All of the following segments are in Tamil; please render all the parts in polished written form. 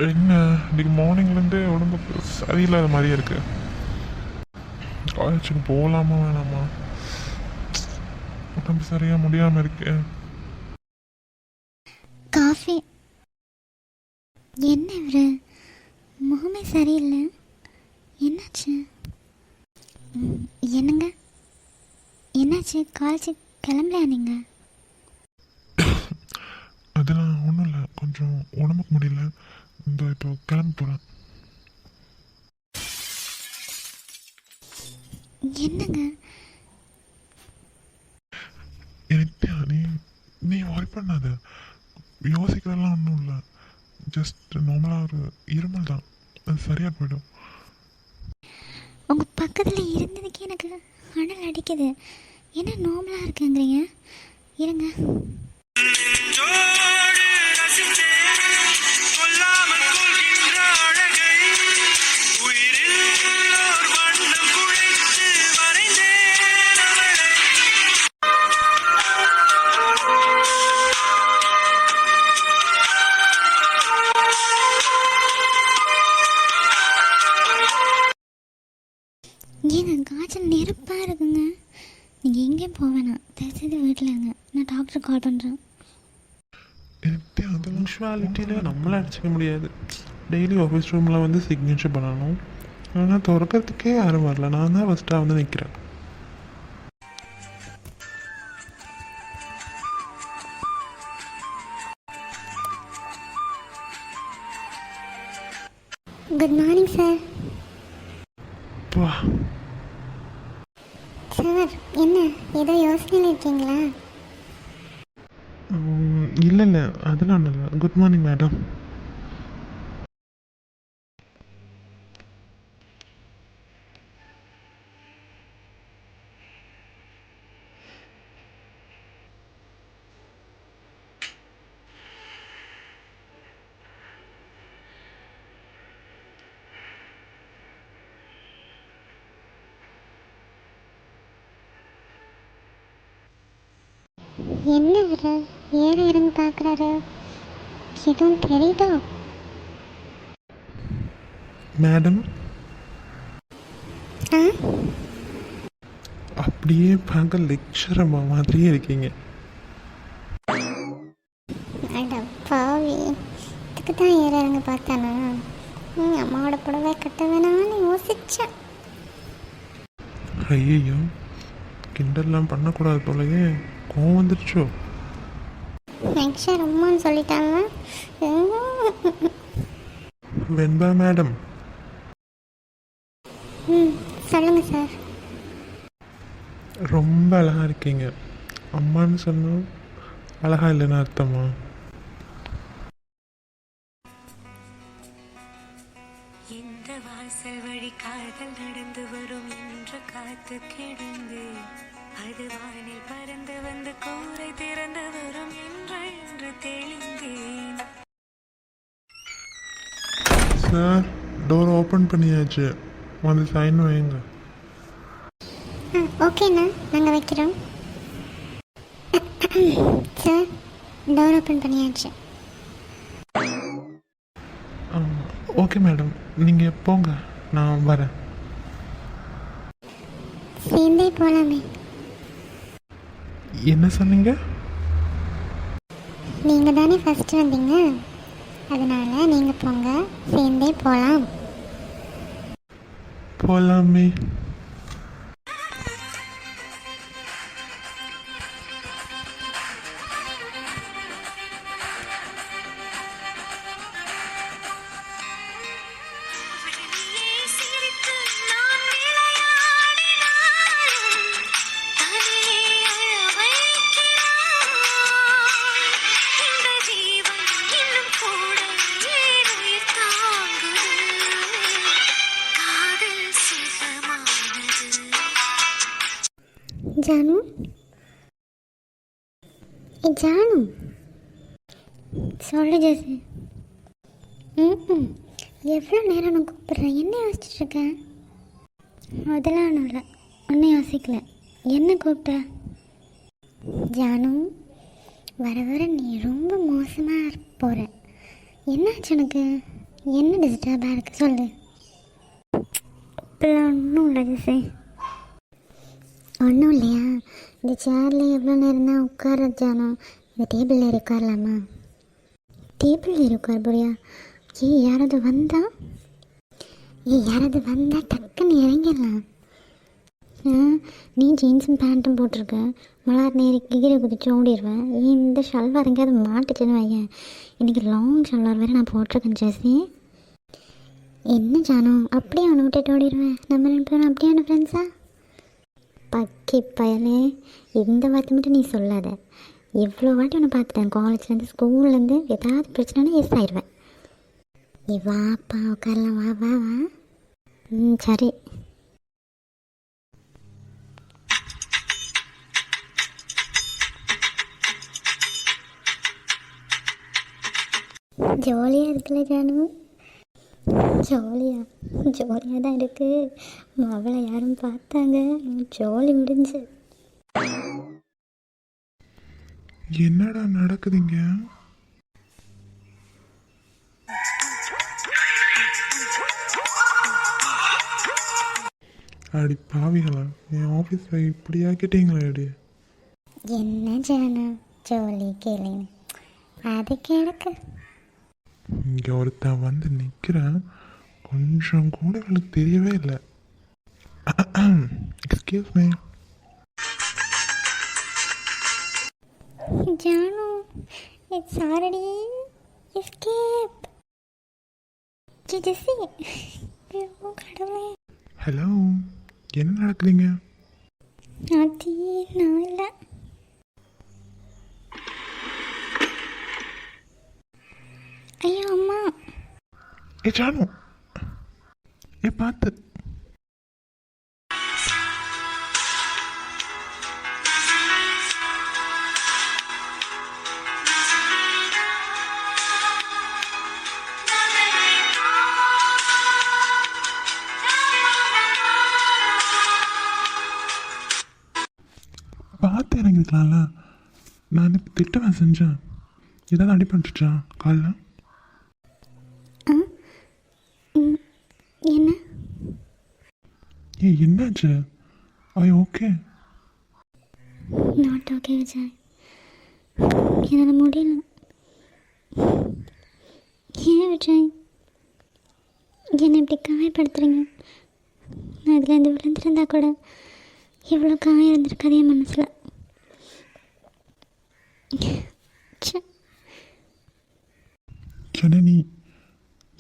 என்ன இன்னைக்கு மார்னிங்லேருந்தே உடம்புக்கு சரியில்லாத மாதிரியே இருக்கு. காலேஜுக்கு போகலாமா வேணாமா? உடம்பு சரியாக முடியாமல் இருக்கு. காஃபி என்ன இவரு முகமே சரியில்லை, என்னாச்சு? என்னங்க என்னாச்சு? காலேஜ் கிளம்பலையா நீங்கள்? அதெல்லாம் ஒன்றும் இல்லை, கொஞ்சம் உடம்புக்கு முடியல. இந்த இப்போ கிளம்ப போகிறேன். என்னங்க எனக்கு நீ நீ ஒர்க் பண்ணாத, யோசிக்கிறதெல்லாம் ஒன்றும் இல்லை. ஜஸ்ட் நார்மலாக ஒரு இருமல் தான், அது சரியாக போயிடும். உங்கள் பக்கத்தில் இருந்ததுக்கே எனக்கு அனல் அடிக்குது. என்ன நார்மலாக இருக்குங்கிறீங்க? இருங்க. ஏங்க காய்ச்சல் நெருப்பாக இருக்குங்க. நீங்கள் எங்கேயும் போவேணாம், தெரிஞ்சது வீட்டில் இருங்க. நான் டாக்டர் கால் பண்ணுறேன். எனக்கு அந்த பங்க்சுவாலிட்டியில் நம்மளாம் அடிச்சிக்க முடியாது. டெய்லி ஆஃபீஸ் ரூமில் வந்து சிக்னேச்சர் பண்ணணும். ஆனால் திறக்கிறதுக்கே யாரும் வரல, நான் தான் ஃபஸ்ட்டாக வந்து நிற்கிறேன். Good morning sir. வா, சார் என்ன ஏதோ யோசனையில் இருக்கீங்களா? இல்லை இல்லை, அதெல்லாம் இல்லை. Good morning madam. என்ன இவரு ஏற இறங்கி பார்க்குறாரு? எதுவும் தெரியுதோ? மேடம் ஆ அப்படியே பார்க்க லெக்சர் அம்மா மாதிரியே இருக்கீங்க. அட பாவி, இதுக்கு தான் ஏற இறங்கி பார்த்தானா? அம்மாவோட புடவை கட்ட வேணாம்னு யோசிச்சேன். ஐயோ, கிண்டல்லாம் பண்ணக்கூடாது போலயே, கோவம் வந்துடுச்சோ? நெக்ஸ்ட் ரொம்பன்னு சொல்லிட்டாங்க. வெண்பா மேடம். சொல்லுங்க சார். ரொம்ப அழகா இருக்கீங்க. அம்மான்னு சொன்னால் அழகா இல்லைன்னு அர்த்தமா? இந்த வாசல் வழி காதல் நடந்து வரும் என்று காத்து கிடந்து, அது வானில் பறந்து வந்து கூரை திறந்து வரும் என்று தெளிந்தேன். சார், டோர் ஓப்பன் பண்ணியாச்சு, வந்து சைன் வைங்க. ஓகேண்ணா, நாங்கள் வைக்கிறோம். சார், டோர் ஓப்பன் பண்ணியாச்சு. ஓகே மேடம், நீங்கள் போங்க, நான் வரேன். சேர்ந்தே போகலாமே. என்ன சொன்னீங்க? நீங்கள் தானே ஃபஸ்ட்டு வந்தீங்க, அதனால் நீங்கள் போங்க, சேர்ந்தே போகலாம். போகலாமே. ஜானு, ஜானு, சொல்லு ஜெசி. எவ்வளோ நேரம் நான் கூப்பிட்றேன், என்ன யோசிச்சுட்ருக்கேன்? அதெல்லாம் ஒன்றும் இல்லை, ஒன்றும் யோசிக்கல. என்ன கூப்பிட்ட? ஜானு, வர வர நீ ரொம்ப மோசமாக போகிற. என்னாச்சு உனக்கு? என்ன டிஸ்டர்பாக இருக்கு சொல்லு. இப்போலாம் ஒன்றும் இல்லை ஜெசி. ஒன்றும் இல்லையா? இந்த சேரில் எவ்வளோ நேரம் தான் உட்கார ஜானோ? இந்த டேபிளில் ஏறி உட்காரலாமா? டேபிளில் ஏறி உட்கார போறியா? யாராவது வந்தால் டக்குன்னு இறங்கிடலாம். நீ ஜீன்ஸும் பேண்ட்டும் போட்டிருக்க, மலர் நேரி கீரை குதிச்சு ஓடிடுவேன். இந்த ஷல்வார் எங்கேயாவது மாட்டுச்சுன்னு வையன். இன்றைக்கி லாங் ஷல்வார் வேறு நான் போட்டிருக்கேன் ஜெசி. என்ன ஜானோ அப்படியே அவனை விட்டுட்டு ஓடிடுவேன்? நம்ம 2 பேரும் அப்படியான ஃப்ரெண்ட்ஸா? பக்கி பயலே, இந்த வார்த்தை மட்டும் நீ சொல்லாத. எவ்வளோ வாட்டி உன்னை பார்த்துட்டேன், காலேஜ்லேருந்து ஸ்கூல்லேருந்து. ஏதாவது பிரச்சனைனா எஸ் ஆயிடுவேன். நீ வாப்பா உட்காரலாம், வா வா வா. சரி. ஜாலியாக இருக்குல்ல ஜானு? ஜாலியாக தான் இருக்குது. அவளை யாரும் பார்த்தாங்க, ஜாலி முடிஞ்சு. என்னடா நடக்குதுங்க? அடி பாவிகளா, என் ஆஃபீஸில் இப்படி ஆக்கிட்டீங்களா? அடி என்ன ஜானு ஜாலி கேளுங்க, அது கிடக்கு. இங்கே ஒருத்தன் வந்து நிற்கிறேன், கொஞ்சம் கூட எனக்கு தெரியவே இல்லை. Excuse me. Janu, it's already escape. Jessie, கடவுளே. ஹலோ, என்ன நடக்குதுங்க? அது நான் இல்லை. ஐயோ அம்மா. ஜானு, பார்த்து. பார்த்து இறங்கிருக்கலாம்ல. நான் திட்டவன் செஞ்சேன். ஏதாவது அடிபட்டுச்சா காலில்? என்ன? என்னாச்சு? ஐ ஓகே? நாட் ஓகே விஜய், என்னால் முடியல. ஏன் விஜய் என்னை இப்படி காயப்படுத்துறீங்க? நான் இதுலேருந்து விழுந்திருந்தா கூட இவ்வளோ காயம் இருந்திருக்காது என் மனசில்.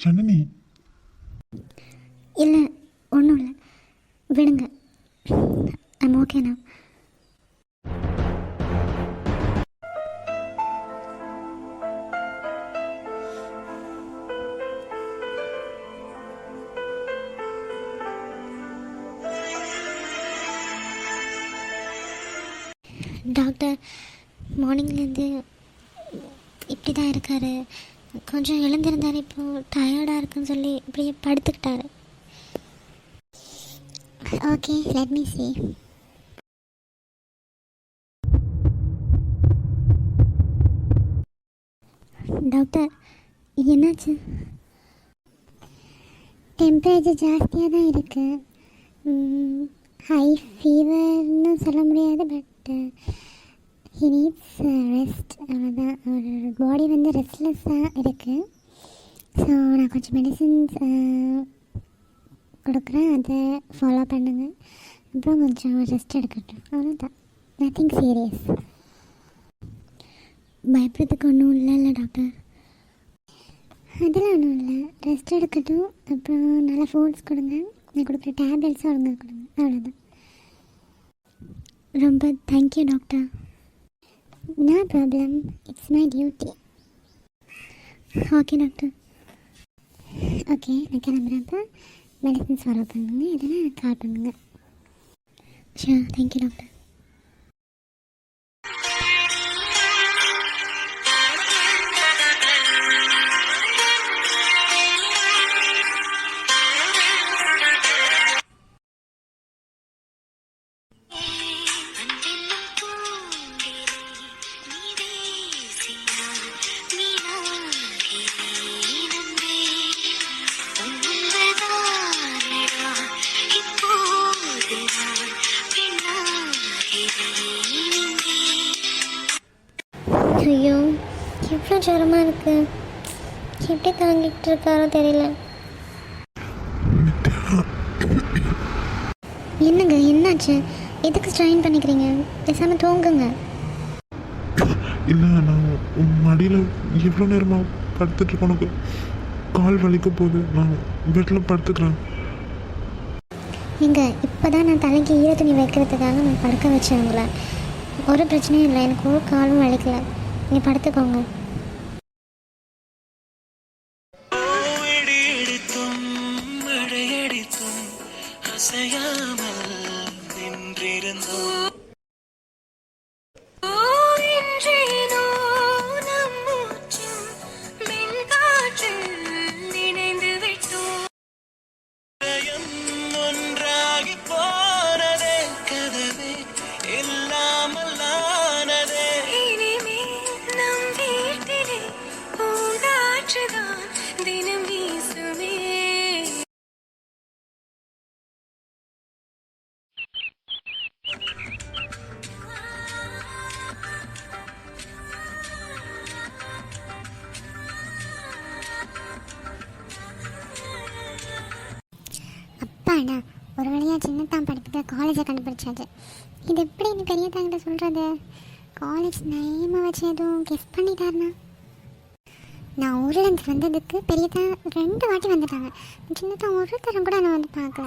ஜனனி. இல்லை, ஒன்றும் இல்லை, விடுங்க. ஐம் ஓகேண்ணா. டாக்டர் மார்னிங்லேருந்து இப்படி தான் இருக்கார். கொஞ்சம் எழுந்திருந்தார், இப்போது டயர்டாக இருக்குன்னு சொல்லி இப்படியே படுத்துக்கிட்டாரு. Okay, let me see. Doctor, என்னாச்சு? டெம்பரேச்சர் ஜாஸ்தியாக தான் இருக்குது. ஹை ஃபீவர்னு சொல்ல முடியாது, பட் ஹி நீட்ஸ் ரெஸ்ட், அவ்வளோதான். ஒரு பாடி வந்து ரெஸ்ட்லெஸ்ஸாக இருக்குது. ஸோ நான் கொஞ்சம் மெடிசின்ஸ் கொடுக்குறேன், அதை ஃபாலோ பண்ணுங்கள். அப்புறம் கொஞ்சம் ரெஸ்ட் எடுக்கட்டும், அவ்வளோதான். Nothing serious. பயப்படுறதுக்கு ஒன்றும் இல்லைல்ல டாக்டர்? அதெல்லாம் ஒன்றும் இல்லை, ரெஸ்ட் எடுக்கட்டும். அப்புறம் நல்லா ஃபுட்ஸ் கொடுங்க, நான் கொடுக்குற டேப்லெட்ஸும் ஒழுங்காக கொடுங்க, அவ்வளோதான். ரொம்ப thank you doctor. No problem, it's my duty. Okay doctor. Okay, நான் கிளம்புறேன்ப்பா. மெடிசன்ஸ் ஃபாலோ பண்ணுங்க, இதெல்லாம் எனக்கு கால் பண்ணுங்க. Sure, thank you doctor. ஜுரமாக இருக்குது. எப்படி தாங்கிட்டு இருக்காரோ தெரியல. என்னங்க என்னாச்சு? எதுக்கு ஸ்ட்ரெயின் பண்ணிக்கிறீங்க? பேசாமல் தூங்குங்க. இல்லை, நான் உன் மடியில் எவ்வளோ நேரமாக படுத்துட்ருக்கேன். உனக்கு கால் வலிக்க போகுது. நான் பெட்டில் படுத்துக்கிறேன். எங்க இப்போ தான் நான் தலைக்கு ஈர துணி வைக்கிறதுக்காக நான் படுக்க வச்சேன் உங்களை. ஒரு பிரச்சனையும் இல்லை, எனக்கு ஒரு காலும் வலிக்கல. நீங்கள் படுத்துக்கோங்க. அப்பாடா, ஒரு வழியாக சின்னத்தான் படத்துக்கு காலேஜை கண்டுபிடிச்சாச்சு. இது எப்படி நீ பெரிய தாங்கிட்ட சொல்கிறது? காலேஜ் நயமாக வச்சு எதுவும் கெஸ் பண்ணிட்டாருண்ணா. நான் ஊர்லேருந்து வந்ததுக்கு பெரியதான் 2 வாட்டி வந்துட்டாங்க. சின்னத்தான் ஒரு தரம் கூட நான் வந்து பார்க்கல.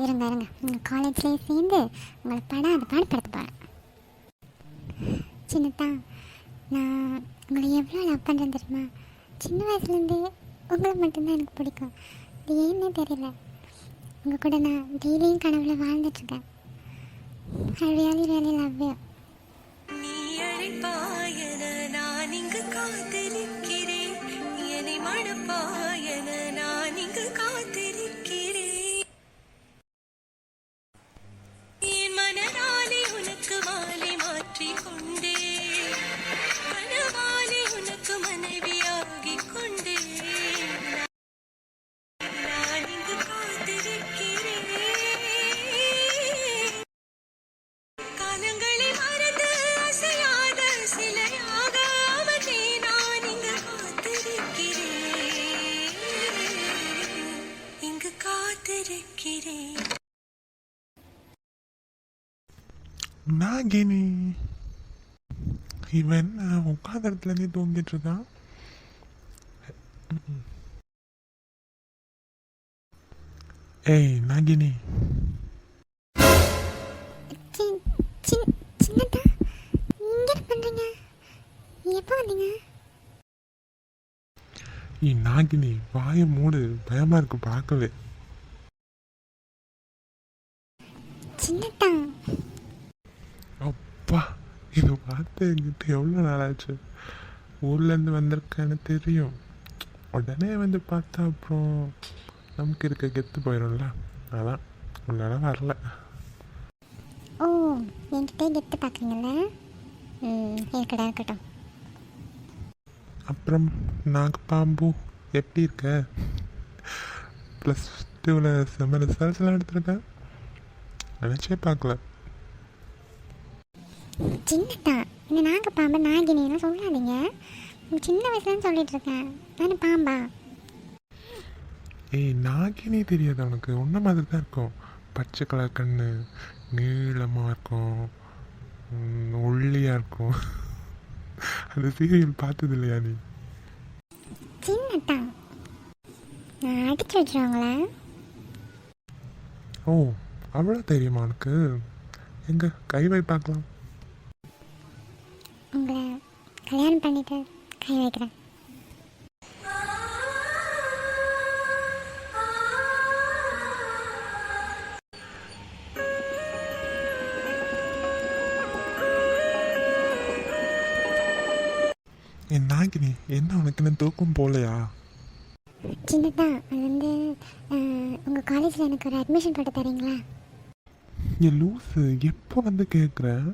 இருங்க உங்கள் காலேஜ்லேயே சேர்ந்து உங்களை படம் அது பாடு படுத்த போகிறேன். சின்னத்தான், நான் உங்களை எவ்வளோ லவ் பண்ணுறேன் தெரியுமா? சின்ன வயசுலேருந்தே உங்களை மட்டும்தான் எனக்கு பிடிக்கும். இது ஏன்னே தெரியல. உங்கள் கூட நான் டெய்லியும் கனவுல வாழ்ந்துட்டுருக்கேன். I really love you. நீ அழைப்பாயன நான் இங்கு காத்திருக்கிறேன். என்னை மணப்பாயன நான் இங்கு காத்திருக்கிறேன். என் மனதாலே உனக்கு மாலை மாற்றிக் கொண்டே, மனவாலே உனக்கு மனைவியாகிக் கொண்டே, நான் இங்கு காத்திருக்கிறேன். காலங்களை மறந்து அசையாத சிலையாக அவனே நான் இங்கு காத்திருக்கிறேன். இங்கு காத்திருக்கிறேன். நாகினி, இவன் உட்காந்த இடத்துலேருந்தே தூங்கிட்டு இருக்கான். ஏய் நாகினி, சின்னதா நீங்க என்ன பண்றீங்க? எப்போ வந்தீங்க? நாகினி வாயை மூடு, பயமா இருக்கு பார்க்கவே. சின்னதா, அப்பா, இது பார்த்து என்கிட்ட எவ்வளோ நாளாச்சு. ஊர்லேருந்து வந்திருக்கேன்னு தெரியும். உடனே வந்து பார்த்தா அப்புறம் நமக்கு இருக்க கெத்து போயிடும்ல. அதான் உன்னால வரல. ஓ, என்கிட்ட கெத்து பார்க்குறீங்கள? இருக்கட்டும். அப்புறம் நாகப்பாம்பு எப்படி இருக்க? +2ல் செம்ம ரிசல்ட்ஸ்லாம் எடுத்திருக்கேன். நினச்சே பார்க்கல. சின்னதா, இந்த நாகப்பாம்பு நாகினின்னு சொல்லாதீங்க. சின்ன வயசுலன்னு சொல்லிட்டு இருக்கேன். நானு பாம்பா? ஏய் நாகினி தெரியாது உனக்கு? ஒன்றை மாதிரி தான் இருக்கும். பச்சை கலர் கண்ணு, நீளமாக இருக்கும், ஒல்லியாக இருக்கும். அந்த சீரியல் பார்த்தது இல்லையா நீ? சின்னதா, நான் அடிச்சு வச்சுருவாங்களா? ஓ, அவ்வளோ தெரியுமா உனக்கு? எங்கே கை வை பார்க்கலாம். உங்களை கல்யாணம் பண்ணிட்டு கை வைக்கிறேன். என் நாகினி, என்ன உனக்கு என்ன தூக்கம் போகலையா? சின்னதா, அது வந்து உங்கள் காலேஜில் எனக்கு ஒரு அட்மிஷன் போட்டு தரீங்களா? என் லூஸு, எப்போ வந்து கேட்குறேன்?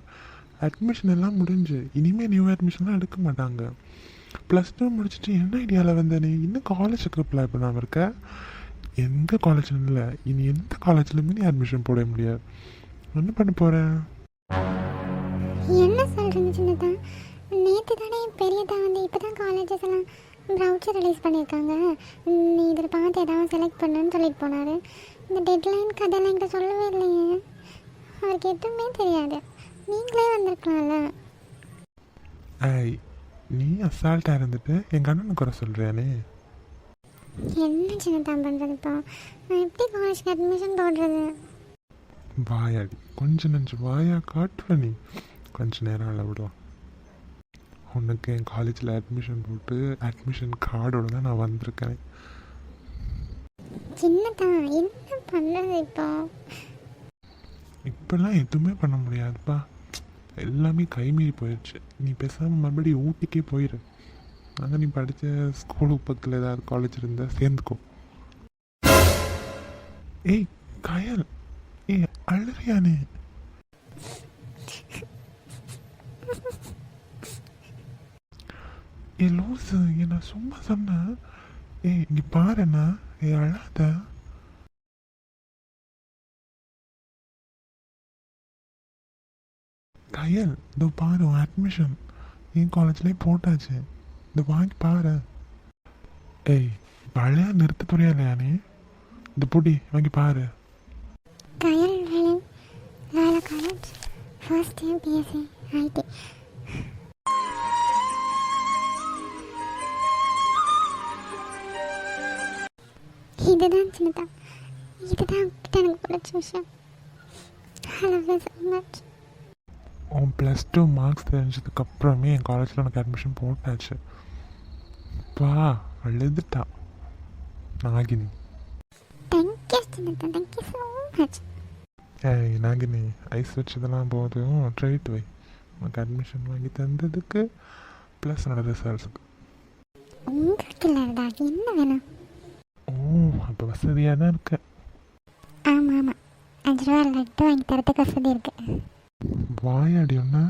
அட்மிஷன் எல்லாம் முடிஞ்சு, இனிமேல் நியூ அட்மிஷன்லாம் எடுக்க மாட்டாங்க. +2 முடிச்சுட்டு என்ன ஐடியாவில் வந்த நீ? இன்னும் காலேஜுக்கு அப்ளை பண்ணாமல் இருக்க? எந்த காலேஜ்னு இல்லை, இனி எந்த காலேஜ்லையுமே நீ அட்மிஷன் போட முடியாது. என்ன பண்ண போகிறேன்? என்ன சொல்கிறீங்க சின்னதா? நேற்று தானே பெரியதா வந்து இப்போ தான் காலேஜஸ் எல்லாம் ப்ரௌச்சர் ரிலீஸ் பண்ணியிருக்காங்க. நீ இதில் பார்த்து எதாவது செலக்ட் பண்ணுன்னு சொல்லிட்டு போனார். இந்த டெட்லைன் கதையெல்லாம் என்கிட்ட சொல்லவே இல்லையே. அவருக்கு எதுவுமே தெரியாது. நீங்களே வந்திருக்கலாம்ல. ஏய், நீ அசால்ட்டாக இருந்துட்டு எங்கள் அண்ணனுக்கு குறை சொல்கிறியானே. என்ன சின்னதான் பண்ணுறது இப்போ? நான் எப்படி காலேஜ்க்கு அட்மிஷன் போடுறது? வாயாடி கொஞ்சம் நஞ்சு வாயா காட்டுவ நீ. கொஞ்ச நேரம் அள விடுவான். உனக்கு என் காலேஜில் அட்மிஷன் போட்டு அட்மிஷன் கார்டோடு தான் நான் வந்திருக்கேன். சின்னதான் என்ன பண்ணுறது இப்போ? இப்போல்லாம் எதுவுமே பண்ண முடியாதுப்பா. எல்லாமே கைமீறி போயிடுச்சு. நீ பேசாமல் மறுபடியும் ஊட்டிக்கே போயிடு. அங்கே நீ படித்த ஸ்கூலுக்கு பக்கத்தில் ஏதாவது காலேஜ் இருந்தால் சேர்ந்துக்கோ. ஏய் கயல், ஏய் அழுறியானே? ஏ லூசு, என்ன சும்மா சொன்னேன். ஏய் இங்கே பாருண்ணா, ஏ அழாத. கயல் இதோ பாரு, அட்மிஷன் என் காலேஜ்லேயே போட்டாச்சு. இந்த வாங்கி பாரு. ஏய் பழைய நிறுத்த போறியா இல்லையா நீ? இந்த பொடி வாங்கி பாரு. Kayal Velan Lala college first time BSc IT. இதுதான் சின்னதா, இதுதான் கிட்ட எனக்கு பிடிச்ச விஷயம். I love you so much. உன் +2 மார்க்ஸ் தெரிஞ்சதுக்கப்புறமே என் காலேஜில் உனக்கு அட்மிஷன் போட்டாச்சு. வா அழுதுட்டா நாகினி. தேங்க்யூ சின்னதா, தேங்க்யூ ஸோ மச். ஏய் நாகினி, ஐஸ் வச்சதெல்லாம் போதும், ட்ரைட் வை. உனக்கு அட்மிஷன் வாங்கி தந்ததுக்கு ப்ளஸ் என்னோட ரிசல்ட்ஸுக்கு. உங்களுக்கு இல்லைடா, என்ன வேணும்? ஓ அப்போ வசதியாக தான் இருக்க. ஆமாம் ஆமாம், 5 ரூபா லட்டு வாங்கி தரத்துக்கு வசதி இருக்குது. வாயாடி ஒன்று.